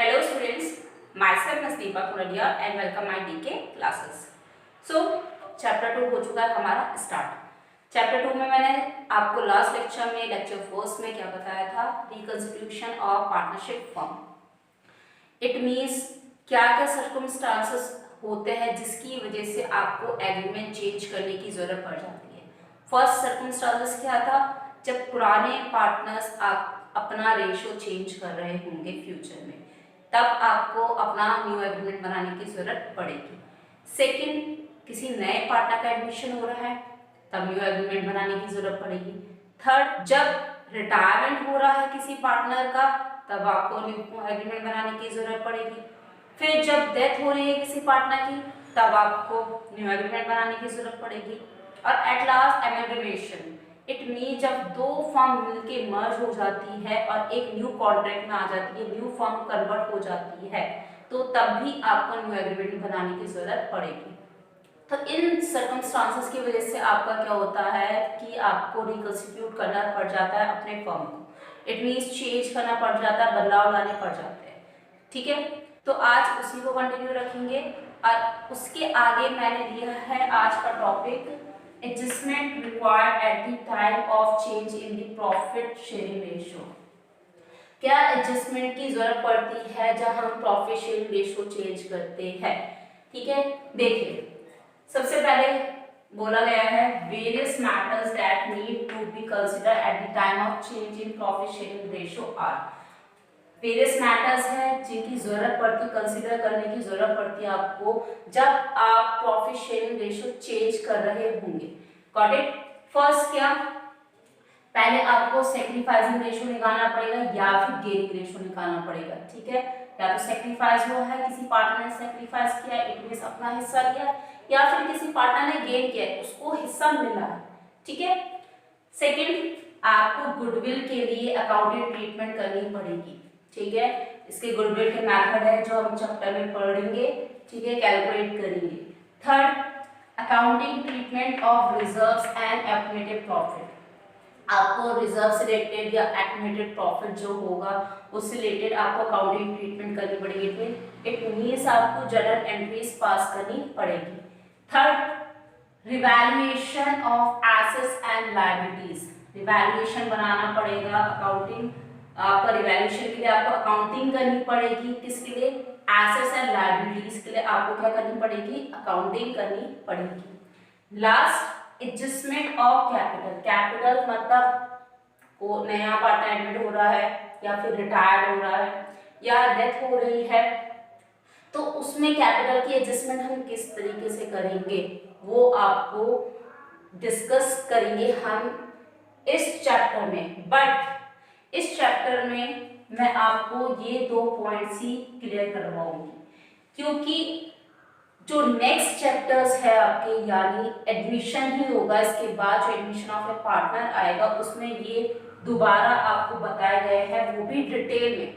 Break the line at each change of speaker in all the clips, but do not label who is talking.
Hello students, myself Ms. Deepa Kunadia and welcome my DK classes. So chapter 2 हो चुका है हमारा start. Chapter 2 में मैंने आपको लास्ट लेक्चर में लेक्चर फर्स्ट में क्या बताया था, reconstitution of partnership firm. It means क्या क्या सर्कमस्टांसेस होते हैं जिसकी वजह से आपको एग्रीमेंट चेंज करने की जरूरत पड़ जाती है। फर्स्ट सर्कमस्टांसेस क्या था, जब पुराने पार्टनर्स अपना रेशो चेंज कर रहे होंगे फ्यूचर में, तब आपको अपना न्यू एग्रीमेंट बनाने की जरूरत पड़ेगी। सेकंड, किसी नए पार्टनर का एडमिशन हो रहा है तब न्यू एग्रीमेंट बनाने की जरूरत पड़ेगी। थर्ड, जब रिटायरमेंट हो रहा है किसी पार्टनर का तब आपको न्यू एग्रीमेंट बनाने की जरूरत पड़ेगी। फिर जब डेथ हो रही है किसी पार्टनर की तब आपको न्यू एग्रीमेंट बनाने की जरूरत पड़ेगी। और एट लास्ट एमल्गमेशन, इट मीन जब दो फर्म मिलके मर्ज हो जाती है और एक न्यू कॉन्ट्रैक्ट में आ जाती है, न्यू फर्म कन्वर्ट हो जाती है, तो तब भी आपको न्यू एग्रीमेंट बनाने की जरूरत पड़ेगी। तो इन सर्कमस्टांसेस की वजह से आपका क्या होता है कि आपको रिकंस्टिट्यूट करना पड़ जाता है अपने फर्म को। इट मीन्स चेंज करना पड़ जाता है, बदलाव लाने पड़ जाते हैं। ठीक है, तो आज उसी को कंटिन्यू रखेंगे और उसके आगे मैंने दिया है आज का topic adjustment required at the time of change in the profit sharing ratio. क्या एडजस्टमेंट की जरूरत पड़ती है जब हम प्रॉफिट शेयरिंग रेशियो चेंज करते हैं। ठीक है, देखिए सबसे पहले बोला गया है various matters that need to be consider at the time of change in profit sharing ratio are. Various matters है जिनकी जरूरत पड़ती, कंसीडर करने की जरूरत पड़ती है आपको जब आप प्रॉफिट शेयरिंग रेशियो चेंज कर रहे होंगे। Got it. फर्स्ट क्या, पहले आपको सैक्रिफाइसिंग रेशियो निकालना पड़ेगा या फिर गेनिंग रेशियो निकालना पड़ेगा। ठीक है, या तो सैक्रिफाइस हुआ है, किसी पार्टनर ने सैक्रिफाइस किया, इट मींस अपना हिस्सा लिया, या फिर किसी पार्टनर ने गेन किया, उसको हिस्सा मिला है। ठीक है। सेकंड, आपको गुडविल के लिए अकाउंटिंग ट्रीटमेंट करनी पड़ेगी। ठीक है, इसके गुडविल के मेथड है जो हम चैप्टर में पढ़ेंगे। ठीक है, कैलकुलेट करेंगे। Third, accounting treatment of reserves and accumulated profit. आपको रिजर्व से रिलेटेड या एक्यूमुलेटेड प्रॉफिट जो होगा उससे रिलेटेड आपको अकाउंटिंग ट्रीटमेंट करनी पड़ेगी। इट मींस आपको जर्नल एंट्रीज पास करनी पड़ेगी। Third, revaluation of assets and liabilities. Revaluation बनाना पड़ेगा, अकाउंटिंग आपका रिवैल्यूएशन के लिए आपको अकाउंटिंग करनी पड़ेगी। किसके लिए? एसेट्स एंड लायबिलिटीज के लिए आपको क्या करनी पड़ेगी? अकाउंटिंग करनी पड़ेगी। Last, adjustment of capital. Capital मतलब को नया पार्टनर एडमिट हो रहा है या फिर रिटायर्ड हो रहा है या डेथ हो रही है, तो उसमें कैपिटल की एडजस्टमेंट हम किस तरीके से करेंगे वो आपको डिस्कस करेंगे हम इस चैप्टर में। बट इस चैप्टर में मैं आपको ये दो पॉइंट्स ही क्लियर करवाऊंगी, क्योंकि जो नेक्स्ट चैप्टर्स है आपके यानी एडमिशन ही होगा, इसके बाद जो एडमिशन ऑफ ए पार्टनर आएगा उसमें ये दोबारा आपको बताए गए हैं, वो भी डिटेल में।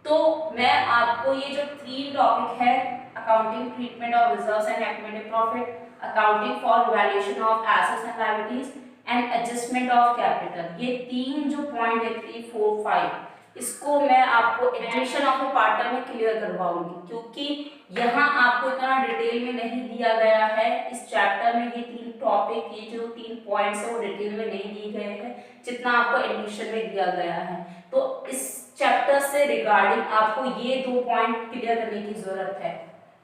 तो मैं आपको ये जो 3 टॉपिक है, accounting treatment of reserves and accumulated profit, accounting for valuation of assets and liabilities and adjustment of capital, ये 3 जो पॉइंट है 3, 4, 5, इसको मैं आपको एडमिशन ऑफ ए पार्टनर में क्लियर करवाऊंगी, क्योंकि यहाँ आपको इतना डिटेल में नहीं दिया गया है। इस चैप्टर में ये 3 टॉपिक, ये जो 3 पॉइंट्स है वो डिटेल में नहीं दिए गए हैं जितना आपको एडमिशन में दिया गया है। तो इस चैप्टर से रिगार्डिंग आपको ये 2 पॉइंट क्लियर करने की जरूरत है,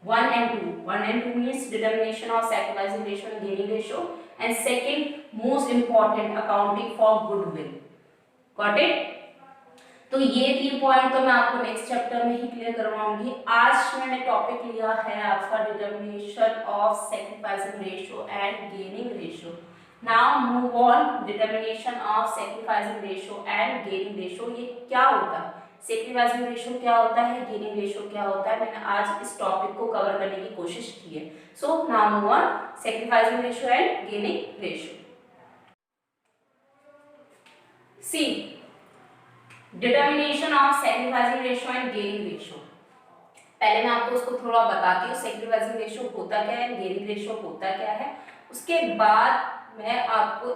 1 and 2. 1 and 2 means determination of sacrificing ratio and gaining ratio, and second most important accounting for goodwill. Got it? तो ये 3 पॉइंट तो मैं आपको नेक्स्ट चैप्टर में ही क्लियर करवाऊंगी। आज मैंने टॉपिक लिया है आपका determination of sacrificing ratio and gaining ratio. Now move on, determination of sacrificing ratio and gaining ratio, ये क्या होता है, सैक्रिफाइसिंग रेशियो क्या होता है, गेनिंग रेशियो क्या होता है, मैंने आज इस टॉपिक को कवर करने की कोशिश की है। So now move on, sacrificing ratio and gaining ratio. See, determination of sacrificing ratio and gaining ratio. पहले मैं आपको उसको थोड़ा बताती हूँ, सैक्रिफाइसिंग रेशियो होता क्या है, गेनिंग रेशियो होता क्या है। उसके बाद मैं आपको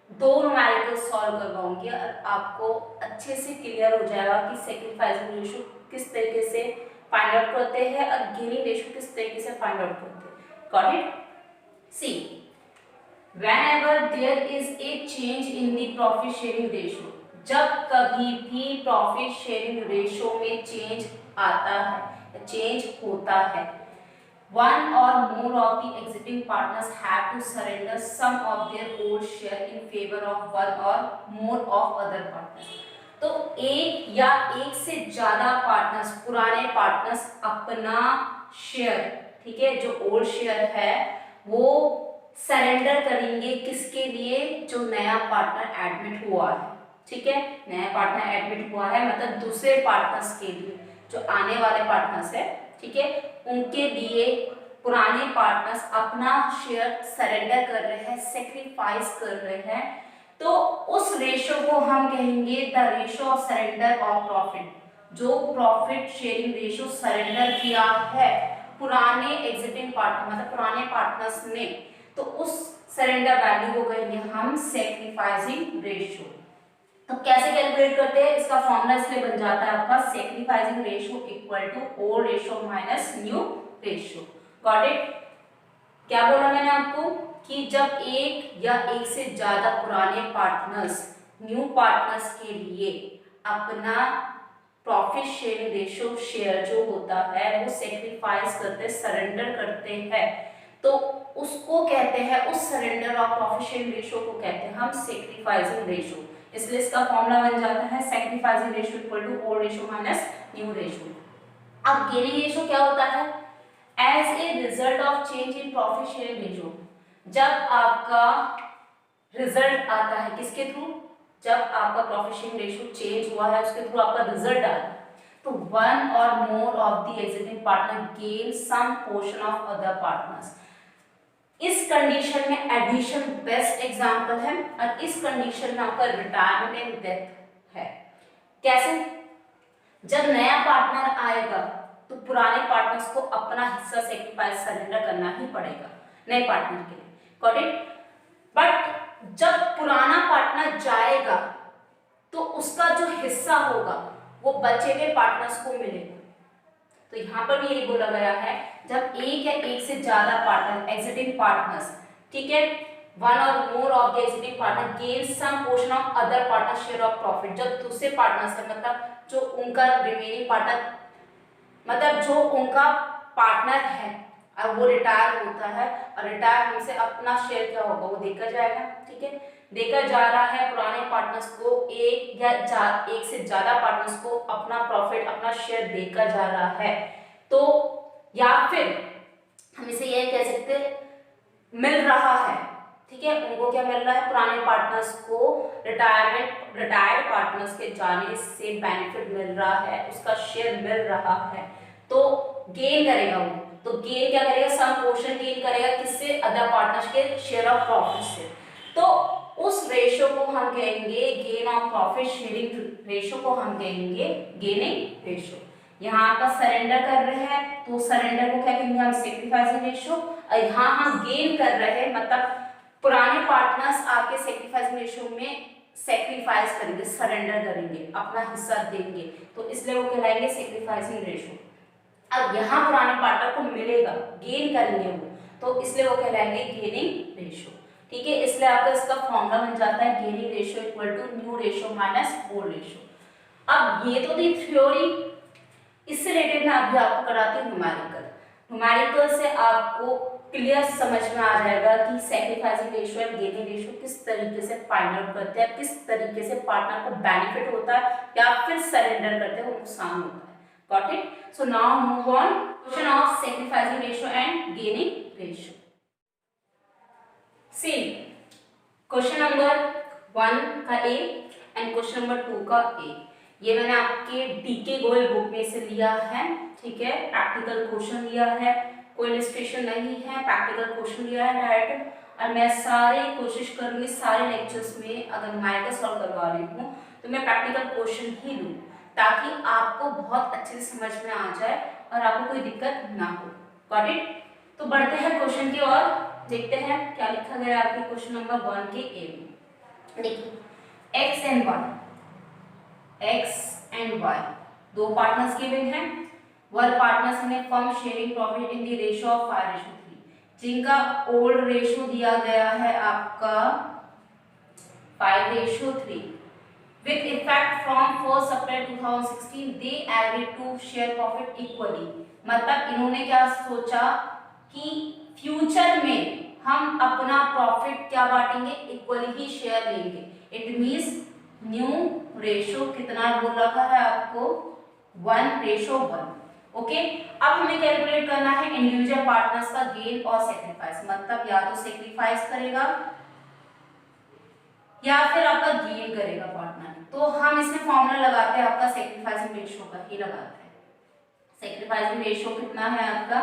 2 न्यूमेरिकल सॉल्व करवाऊंगी और आपको अच्छे से क्लियर हो जाएगा कि सैक्रिफाइसिंग रेशियो किस तरीके से फाइंड आउट करते हैं और गेनिंग रेशियो किस तरीके से फाइंड आउट करते हैं। Got it? See, whenever there is a change in the profit sharing ratio, जब कभी भी प्रॉफिट शेयरिंग रेशियो में चेंज आता है, चेंज होता है, one or more of the exiting partners have to surrender some of their old share in favor of one or more of other partners। तो एक या एक से ज्यादा पार्टनर्स, पुराने पार्टनर्स अपना शेयर, ठीक है, जो ओल्ड शेयर है वो सरेंडर करेंगे किसके लिए? जो नया पार्टनर एडमिट हुआ है, ठीक है, नया पार्टनर एडमिट हुआ है मतलब दूसरे पार्टनर्स के लिए, जो आने वाले पार्टनर्स है, ठीक है, उनके लिए पुराने पार्टनर्स अपना शेयर सरेंडर कर रहे हैं, सेक्रीफाइस कर रहे हैं। तो उस रेशो को हम कहेंगे the ratio of surrender of profit. जो प्रॉफिट शेयरिंग रेशो सरेंडर किया है पुराने एग्जिटिंग पार्टनर मतलब पुराने पार्टनर्स ने, तो उस सरेंडर वैल्यू को कहेंगे हम सेक्रीफाइसिंग रेशियो। तो कैसे कैलकुलेट करते हैं? इसका फॉर्मूला इसलिए बन जाता है आपका sacrificing ratio equal to old ratio minus new ratio. Got it? क्या बोला मैंने आपको कि जब एक या एक से ज्यादा पुराने पार्टनर्स न्यू पार्टनर्स के लिए अपना प्रॉफिट शेयरिंग रेशियो शेयर जो होता है वो सेक्रीफाइस करते, सरेंडर करते हैं, तो उसको कहते हैं, उस surrender of profit sharing ratio को कहते हैं हम सेक्रीफाइसिंग रेशियो। इसलिए इसका फॉर्मूला बन जाता है sacrificing ratio equal to old ratio minus new ratio. अब गेनिंग रेशियो क्या होता है? As a result of change in profit sharing ratio, जब आपका रिजल्ट आता है किसके थ्रू? जब आपका प्रॉफिट शेयरिंग रेशियो चेंज हुआ है उसके थ्रू आपका रिजल्ट आया, तो one or more of the existing partner gain some portion of other partners. इस कंडीशन में एडिशन बेस्ट एग्जांपल है और इस कंडीशन में आपका रिटायरमेंट एंड डेथ है। कैसे? जब नया पार्टनर आएगा तो पुराने पार्टनर्स को अपना हिस्सा सेक्रीफाइस सरेंडर करना ही पड़ेगा नए पार्टनर के लिए। Got it? बट जब पुराना पार्टनर जाएगा तो उसका जो हिस्सा होगा वो बचे हुए पार्टनर्स को मिलेगा। तो यहाँ पर भी यही बोला गया है जब एक या एक से ज्यादा पार्टनर एग्जिटिंग पार्टनर्स, ठीक है, one or more of the existing partner gain some portion of other partner share of profit, जब दूसरे पार्टनर्स है मतलब जो उनका रिमेनिंग पार्टनर मतलब जो उनका पार्टनर है और वो रिटायर होता है और रिटायर होने से अपना शेयर क्या होगा वो देकर जाएगा, ठीक है, देकर जा रहा है पुराने पार्टनर्स को, एक या एक से ज्यादा पार्टनर्स को अपना प्रॉफिट अपना शेयर देकर जा रहा है। तो या फिर हम इसे यह कह सकते मिल रहा है, ठीक है, उनको क्या मिल रहा है? पुराने पार्टनर्स को रिटायर्ड पार्टनर्स के जाने से बेनिफिट मिल रहा है, उसका शेयर मिल रहा है, तो गेन करेगा वो। तो गेन क्या करेगा? सम पोर्शन गेन करेगा किससे? अदर पार्टनर्स के शेयर ऑफ प्रॉफिट से। तो उस रेशियो को हम कहेंगे gain of profit sharing ratio को हम कहेंगे गेनिंग रेशियो। यहाँ आपका सरेंडर कर रहे हैं तो सरेंडर को क्या कहेंगे हम? Sacrificing ratio. और यहाँ हम गेन कर रहे हैं मतलब पुराने पार्टनर्स आपके सेक्रीफाइसिंग रेशियो में सेक्रीफाइस करेंगे, सरेंडर करेंगे, अपना हिस्सा देंगे, तो इसलिए वो कहलाएंगे सेक्रीफाइसिंग रेशियो। अब यहाँ पुराने पार्टनर को मिलेगा, गेन करेंगे वो, तो इसलिए वो कहलाएंगे गेनिंग रेशियो, ठीक है। इसलिए आपका इसका फॉर्मूला बन जाता है gaining ratio equal to new ratio minus old ratio. अब ये तो थी थ्योरी, इससे रिलेटेड मैं अभी आपको कराती हूँ न्यूमेरिकल। न्यूमेरिकल से आपको क्लियर समझ में आ जाएगा कि sacrificing ratio and gaining ratio किस तरीके से फाइंड आउट करते हैं, किस तरीके से पार्टनर को बेनिफिट होता है या फिर सरेंडर करते हैं वो नुकसान होता है। Got it? So now move on. Question of sacrificing ratio and gaining ratio. See, question number 1 का A and question number 2 का A. ये मैंने आपके DK गोयल बुक में से लिया है, ठीक है, प्रैक्टिकल क्वेश्चन लिया है, कोई इलस्ट्रेशन नहीं है, प्रैक्टिकल क्वेश्चन लिया है डायरेक्ट। और मैं सारे कोशिश करूंगी सारे लेक्चर्स में अगर न्यूमेरिकल सॉल्व करवा रही हूँ तो मैं प्रैक्टिकल क्वेश्चन ही लूँ ताकि आपको बहुत अच्छे से समझ में आ जाए और आपको कोई दिक्कत ना हो। Got it? तो बढ़ते हैं क्वेश्चन की ओर, देखते हैं क्या लिखा गया आपके क्वेश्चन नंबर 1 के ए में। देखिए x एंड y दो पार्टनर्स गिवन हैं, one partners in A firm sharing profit in the ratio of 5:3, जिनका ओल्ड रेशियो दिया गया है आपका 5:3 with effect from 1st April 2016 they agreed to share profit equally। मतलब इन्होंने क्या सोचा कि फ्यूचर में हम अपना प्रॉफिट क्या बांटेंगे, इक्वली ही शेयर लेंगे। इट मींस न्यू रेशो कितना बोल रखा है आपको 1:1। ओके, अब हमें कैलकुलेट करना है इंडिविजुअल पार्टनर्स का गेन और सेक्रीफाइस, मतलब या तो सेक्रीफाइस करेगा या फिर आपका गेन करेगा पार्टनर। तो हम इसमें फॉर्मूला लगाते हैं आपका सेक्रीफाइसिंग रेशियो का ही लगाते हैं। सेक्रीफाइसिंग रेशियो कितना है आपका,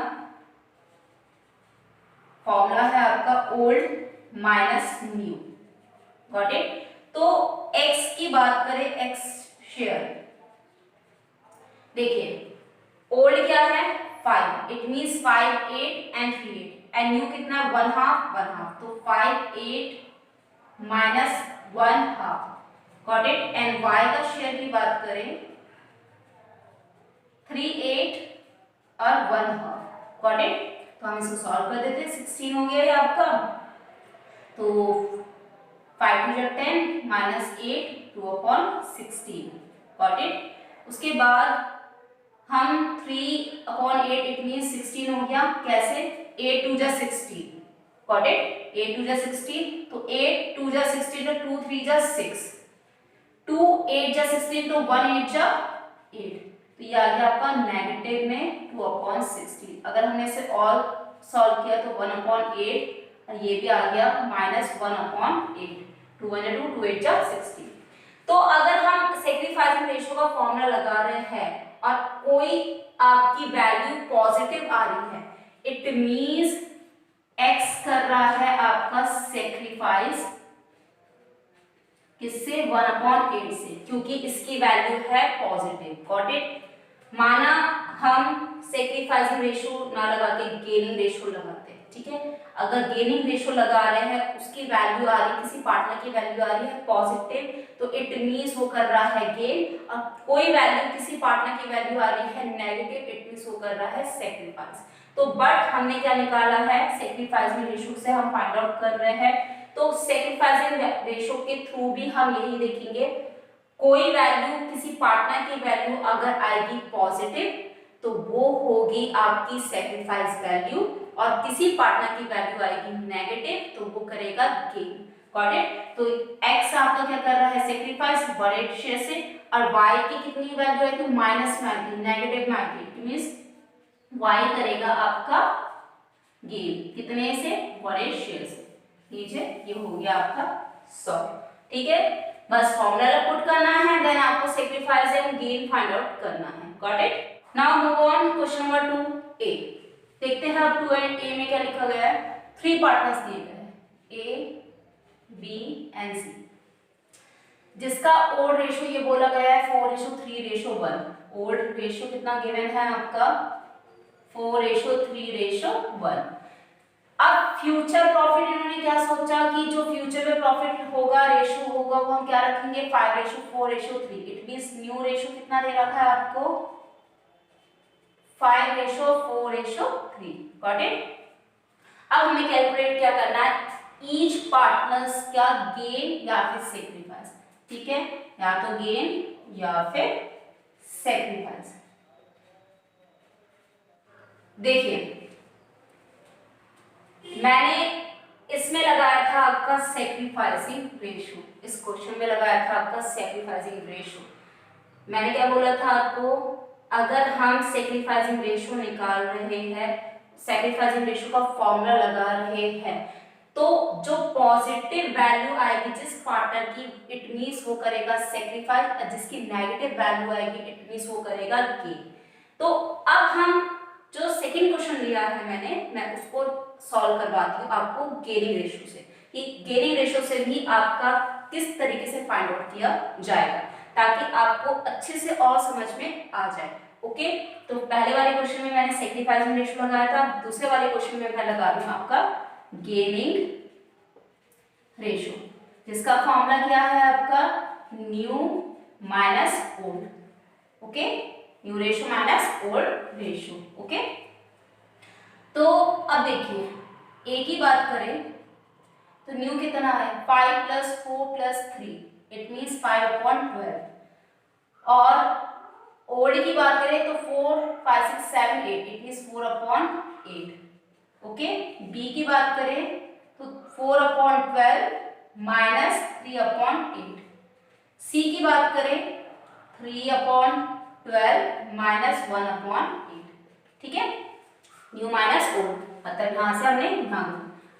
फॉर्मूला है आपका old minus new, got it. तो x की बात करें, x शेयर, देखिए ओल्ड क्या है 5, it means 5, 8 and 3, 8 and new कितना 1/2, तो 5, 8 minus 1/2, got it. And y का शेयर की बात करें 3, 8 और 1/2, गॉट इट। तो हम इसको सॉल्व कर देते हैं, 16 हो गया ये आपका, तो 5 2 10 माइनस 8 2/16, गॉट इट। उसके बाद हम 3/8 इट मीन 16 हो गया, कैसे 8 2 16, गॉट इट, 8 2 16, तो 8 2 16 तो 2 3 6, 2 8 16 तो 1 8 8, तो ये आ गया आपका नेगेटिव में 2/16। अगर हमने इसे और सॉल्व किया तो 1/8 और ये भी आ गया माइनस 1/8, 2 1 2 2 8 16। तो अगर हम सेक्रीफाइसिंग रेशियो का फॉर्मूला लगा रहे हैं और कोई आपकी वैल्यू पॉजिटिव आ रही है, इट मींस x कर रहा है आपका सेक्रीफाइस किससे 1/8 से, क्योंकि इसकी वैल्यू है पॉजिटिव, गॉट इट। माना हम सेक्रीफाइसिंग रेशियो ना लगा के गेनिंग रेशियो लगाते हैं, ठीक है। अगर गेनिंग रेशियो लगा रहे हैं, उसकी वैल्यू आ रही, किसी पार्टनर की वैल्यू आ रही है पॉजिटिव, तो इट मींस वो कर रहा है गेन, और कोई वैल्यू किसी पार्टनर की वैल्यू आ रही है नेगेटिव, इट मींस वो कर रहा है सेक्रीफाइस। तो बट हमने क्या निकाला है, सेक्रीफाइसिंग रेशियो से हम फाइंड आउट कर रहे हैं, तो सेक्रीफाइसिंग रेशियो के थ्रू भी हम यही देखेंगे, कोई वैल्यू किसी पार्टनर की वैल्यू अगर आएगी पॉजिटिव तो वो होगी आपकी सेक्रीफाइस वैल्यू, और किसी पार्टनर की वैल्यू आएगी नेगेटिव तो वो करेगा गेन, गॉट इट। तो x आपका क्या कर रहा है सेक्रीफाइस बड़े शेयर से, और y की कितनी वैल्यू आएगी -90, नेगेटिव 90, इट मींस y करेगा आपका गेन, कितने से बड़े शेयर से। लीजिए ये हो गया आपका 100, ठीक है। बस फॉर्मूला पुट करना है, देन आपको sacrifice and gain find out करना है, got it. Now move on question number 2a, देखते हैं अब 2a में क्या लिखा गया है। 3 पार्टनर्स दिए गए हैं a b एंड c, जिसका ओल्ड रेशियो ये बोला गया है 4:3:1। ओल्ड रेशियो कितना गिवन है आपका 4:3:1। अब फ्यूचर प्रॉफिट इन्होंने क्या सोचा कि जो फ्यूचर में प्रॉफिट होगा, रेशियो होगा, वो हम क्या रखेंगे 5:4:3। इट मींस न्यू रेशियो कितना दे रखा है आपको 5:4:3, गॉट इट। अब हमें कैलकुलेट क्या करना है, ईच पार्टनर्स का गेन या फिर सेक्रीफाइस, ठीक है, या तो गेन या फिर सेक्रीफाइस। देखिए मैंने इसमें लगाया था आपका सेक्रीफाइसिंग रेशियो, इस क्वेश्चन में लगाया था आपका सेक्रीफाइसिंग रेशियो। मैंने क्या बोला था आपको, अगर हम सेक्रीफाइसिंग रेशियो निकाल रहे हैं, सेक्रीफाइसिंग रेशियो का फॉर्मूला लगा रहे हैं, तो जो पॉजिटिव वैल्यू आएगी जिस पार्टनर की, इट मींस वो करेगा सेक्रीफाइस, और जिसकी नेगेटिव वैल्यू आएगी इट मींस वो करेगा गेन। तो अब हम जो सेकंड क्वेश्चन लिया है मैं उसको सॉल्व करवाती हूँ आपको गेनिंग रेशियो से, कि गेनिंग रेशियो से भी आपका किस तरीके से फाइंड आउट किया जाएगा, ताकि आपको अच्छे से और समझ में आ जाए। ओके, तो पहले वाले क्वेश्चन में मैंने सेक्रीफाइसिंग रेशियो लगाया था, दूसरे वाले क्वेश्चन में मैं लगा रही हूँ आपका गेनिंग रेशियो, जिसका फॉर्मूला क्या है आपका new minus old. Okay, new ratio minus old ratio. Okay, तो अब देखिए ए की बात करें तो न्यू कितना है 5 + 4 + 3, इट मीन्स 5/12। और ओल्ड की बात करें तो 4 5 6 7 8, इट मीन्स 4/8। ओके, बी की बात करें तो 4/12 माइनस 3/8। सी की बात करें 3/12 माइनस 1/8। ठीक है, न्यू माइनस ओल्ड, मतलब यहाँ से हमने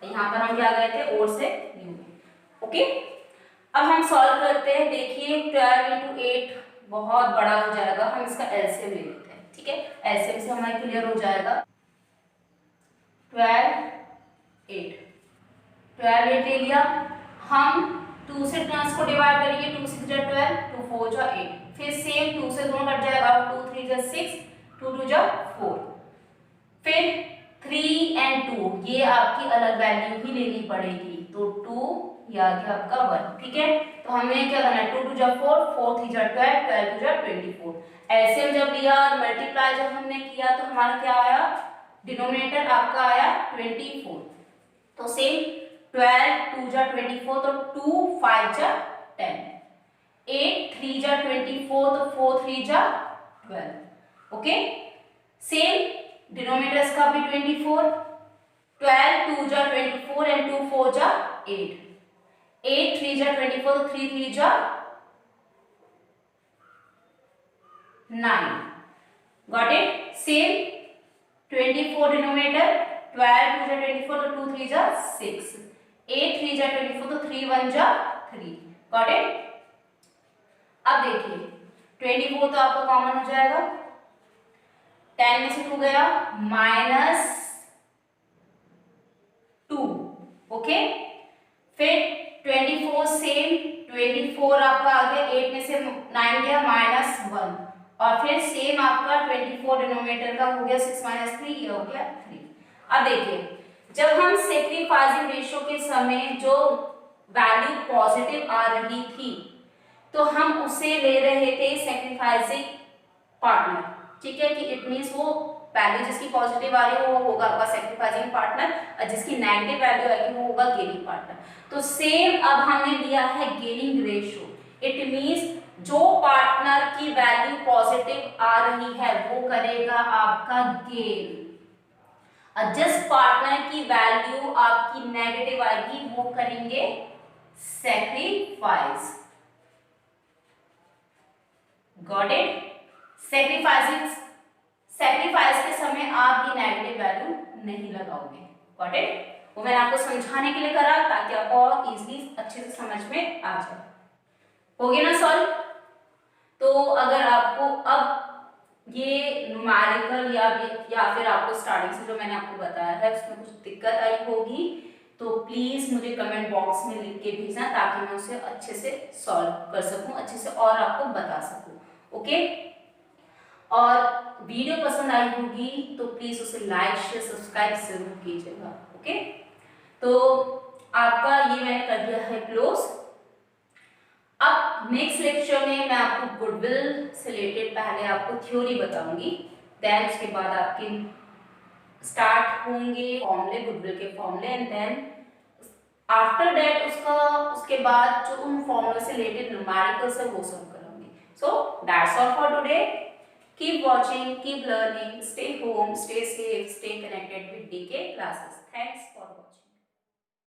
यहाँ पर हम क्या गए थे ओल्ड से न्यू। ओके, अब हम सॉल्व करते हैं। देखिए 12 × 8 बहुत बड़ा हो जाएगा, हम इसका एलसीएम ले लेते हैं। ठीक है, एलसीएम से हमारा क्लियर हो जाएगा। 12 8 ले लिया, हम 2 से ट्रांस को डिवाइड करेंगे, 2 6 जा 12, 2 4 जा 8, फिर सेम 2 से दोनों कट जाएगा, 2 3 जा 6, 2 2 जा 4, फिर 3 और 2 ये आपकी अलग वैल्यू ही लेनी पड़ेगी, तो 2 ये आ गया आपका 1। ठीक है, तो हमें क्या करना है 2 2 जा 4, 4 3 जा 12, 12 2 जा 24। एलसीएम जब लिया और मल्टीप्लाई जब हमने किया तो हमारा क्या आया, डिनोमिनेटर आपका आया 24। तो सेम 12 2 जा 24, तो 2 5 जा 10, 8 3 जा 24, तो 4 3 जा 12। ओके, सेम डिनोमिनेटर्स का भी 24, 12 2 जा 24 एंड 2 4 जा 8, 8 3 जा 24, तो 3 3 जा 9। गॉट इट, सेम 24 डिनोमिनेटर, 12 2 जा 24, तो 2 3 जा 6, 8 3 जा 24, तो 3 1 जा 3। गॉट इट, अब देखिए 24 तो आपका कॉमन हो जाएगा, 10 में से 2 गया -2। ओके, फिर 24 सेम 24 आपका आ गया, 8 में से 9 गया -1, और फिर सेम आपका 24 डिनोमिनेटर का हो गया 6 - 3, ये हो गया 3। अब देखिए जब हम सेक्रीफाइसिंग रेशियो के समय जो वैल्यू पॉजिटिव आ रही थी तो हम उसे ले रहे थे सेक्रीफाइसिंग पार्टनर। ठीक है, कि इट मींस वो वैल्यू जिसकी पॉजिटिव आ रही है वो होगा आपका सेक्रीफाइसिंग पार्टनर, और जिसकी नेगेटिव वैल्यू आएगी वो होगा गेनिंग पार्टनर। तो सेम अब हमने लिया है गेनिंग रेशियो, इट मींस जो पार्टनर की वैल्यू पॉजिटिव आ रही है वो करेगा आपका गेन, और जिस पार्टनर की वैल्यू आपकी नेगेटिव आएगी वो करेंगे सैक्रिफाइस। गॉट इट, सैक्रिफाइस के समय आप ये नेगेटिव वैल्यू नहीं लगाओगे। गॉट इट, वो मैंने आपको समझाने के लिए करा ताकि आपको और इजीली अच्छे से समझ में आ जाए। हो गया ना सॉल्व। तो अगर आपको अब ये न्यूमेरिकल या फिर आपको स्टार्टिंग से जो मैंने आपको बताया है उसमें कुछ दिक्कत आई होगी तो प्लीज मुझे कमेंट बॉक्स में लिख के भेजना ताकि मैं उसे अच्छे से सॉल्व कर सकूं, अच्छे से और आपको बता सकूं। ओके, और वीडियो पसंद आई होगी तो प्लीज उसे लाइक शेयर सब्सक्राइब जरूर कीजिएगा। ओके, तो आपका ये मैंने कर दिया है क्लोज। अब नेक्स्ट लेक्चर में मैं आपको गुडविल से रिलेटेड पहले आपको थ्योरी बताऊंगी, देन उसके बाद आपके स्टार्ट होंगे फॉर्मूले, गुडविल के फॉर्मूले, एंड देन आफ्टर दैट उसके बाद जो उन फॉर्मूले से रिलेटेड न्यूमेरिकल्स है वो सब करूंगी। So that's all for today. Keep watching, keep learning, stay home, stay safe, stay connected with DK classes. Thanks for watching.